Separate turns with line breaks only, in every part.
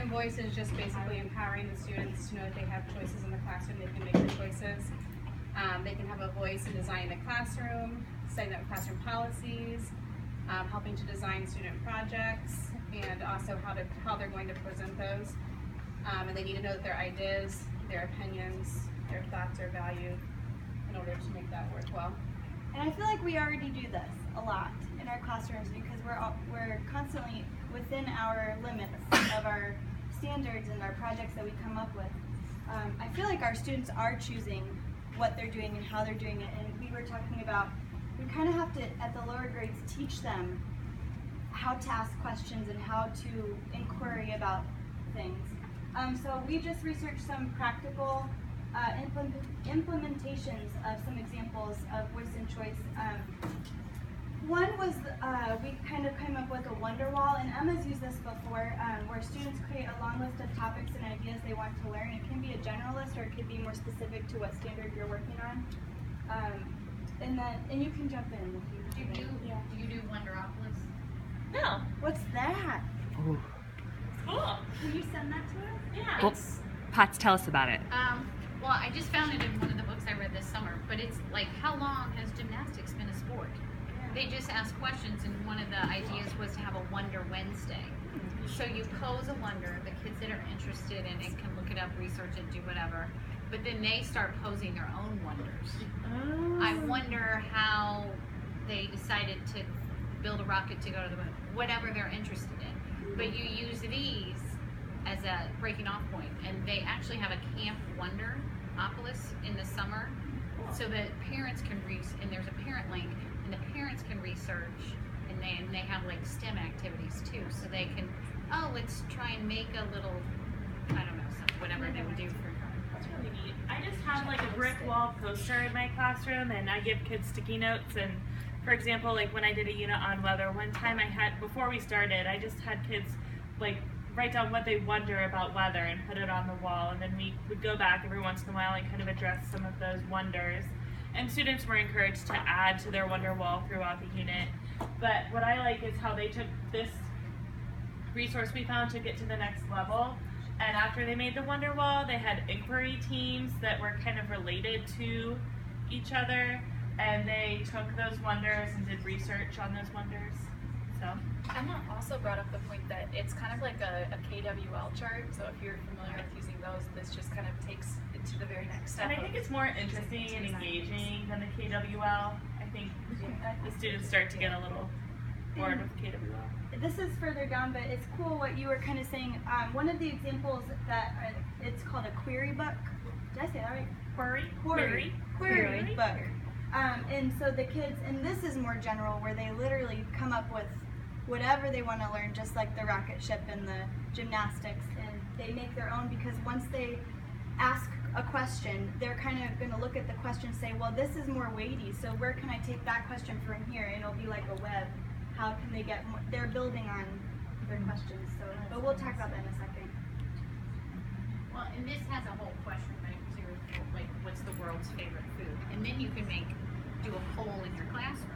and voice is just basically empowering the students to know that they have choices in the classroom, they can make their choices. They can have a voice in designing the classroom, setting up classroom policies, helping to design student projects, and also how they're going to present those. And they need to know that their ideas, their opinions, their thoughts are valued in order to make that work well.
And I feel like we already do this a lot in our classrooms because we're constantly within our limits of our standards and our projects that we come up with. I feel like our students are choosing what they're doing and how they're doing it, and we were talking about we kind of have to, at the lower grades, teach them how to ask questions and how to inquiry about things. So we just researched some practical implementations of some examples of voice and choice. One was we kind of came up with a wonder wall, and Emma's used this before, where students create a long list of topics and ideas they want to learn. It can be a general list, or it could be more specific to what standard you're working on. And you can jump in if you
Do you do Wonderopolis?
No.
What's that?
Cool.
Can you send that to us?
Yeah.
Well, Potts, tell us about it.
Well, I just found it in one of the books I read this summer, but it's like, how long has gymnastics been a sport? They just asked questions, and one of the ideas was to have a Wonder Wednesday. So you pose a wonder, the kids that are interested in it can look it up, research it, do whatever, but then they start posing their own wonders. I wonder how they decided to build a rocket to go to the moon, whatever they're interested in. But you use these as a breaking off point, and they actually have a Camp Wonderopolis in the summer, so that parents can and there's a parent link, and the parents can research, and they have like STEM activities too, so they can, let's try and make a little, I don't know, whatever they would do for.
That's really neat. I just have like a brick wall poster in my classroom, and I give kids sticky notes. And for example, like when I did a unit on weather, one time before we started, I just had kids like write down what they wonder about weather and put it on the wall, and then we would go back every once in a while and kind of address some of those wonders. And students were encouraged to add to their wonder wall throughout the unit. But what I like is how they took this resource we found, took it to the next level. And after they made the wonder wall, they had inquiry teams that were kind of related to each other, and they took those wonders and did research on those wonders. So
Emma also brought up the point that it's kind of like a KWL chart, so if you're familiar with using those, this just kind of takes it to the very next step.
And I think it's more interesting and engaging than the KWL. I think the students start to get a little bored with KWL.
This is further down, but it's cool what you were kind of saying. One of the examples that it's called a query book. Did I say that right? Query book. And so the kids, and this is more general, where they literally come up with whatever they want to learn, just like the rocket ship and the gymnastics, and they make their own, because once they ask a question, they're kind of going to look at the question and say, well, this is more weighty, so where can I take that question from here? And it'll be like a web. How can they get more? They're building on their questions. So, but we'll talk about that in a second.
Well, and this has a whole question bank too, like what's the world's favorite food? And then you can do a poll in your classroom.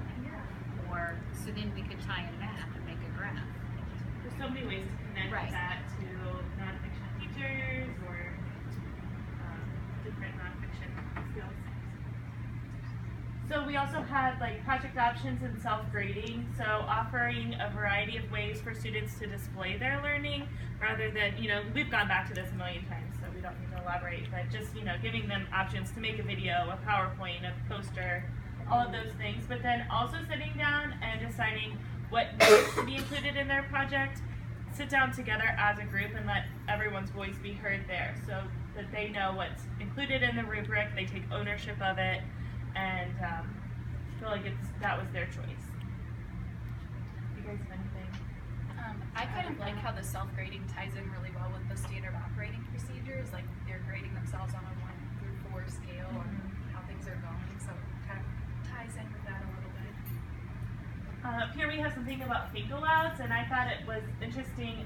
Or, so then we could tie in math and make a graph.
There's so many ways to connect that to nonfiction teachers or different nonfiction skills. So we also had like project options and self-grading, so offering a variety of ways for students to display their learning rather than, we've gone back to this a million times, so we don't need to elaborate, but just, giving them options to make a video, a PowerPoint, a poster, all of those things, but then also sitting down and deciding what needs to be included in their project, sit down together as a group and let everyone's voice be heard there so that they know what's included in the rubric, they take ownership of it, and feel like that was their choice. Do you guys have anything?
I kind of like how the self-grading ties in really well with the standard operating procedures, like they're grading themselves on a 1 through 4 scale or how things are going, so it kind of ties in with that a little bit.
Up here we have something about think-alouds, and I thought it was interesting.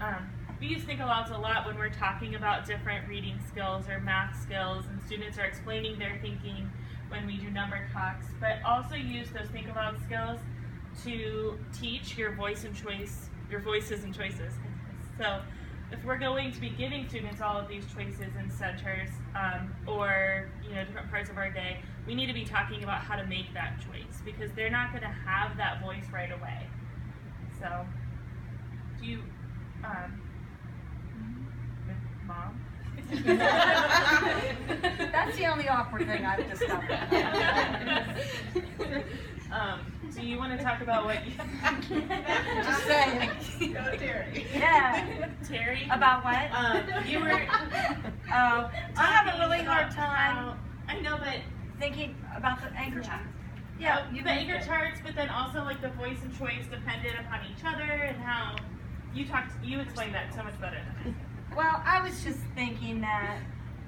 We use think-alouds a lot when we're talking about different reading skills or math skills, and students are explaining their thinking when we do number talks, but also use those think-aloud skills to teach your voices and choices. So if we're going to be giving students all of these choices and centers, or different parts of our day, we need to be talking about how to make that choice, because they're not going to have that voice right away. So, do you, Mom?
That's the only awkward thing I've discovered.
Do you want to talk about what you...
Just saying.
Go Terry.
Yeah.
Terry?
About what?
You were...
I have a really hard time
I know, but...
thinking about the anchor charts.
Yeah, the anchor charts, but then also like the voice and choice dependent upon each other, and how you explained that so much better than I did.
Well, I was just thinking that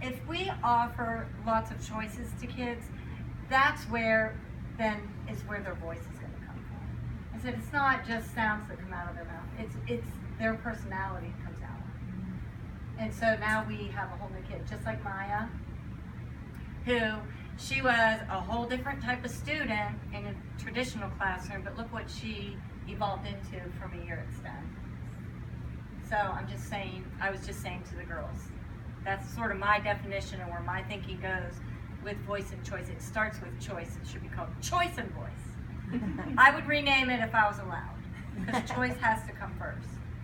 if we offer lots of choices to kids, that's where their voice is going to come from. I said it's not just sounds that come out of their mouth; it's their personality comes out. And so now we have a whole new kid, just like Maya, who she was a whole different type of student in a traditional classroom, but look what she evolved into from a year at STEM. So I was just saying to the girls, that's sort of my definition of where my thinking goes with voice and choice. It starts with choice. It should be called choice and voice. I would rename it if I was allowed, because choice has to come first.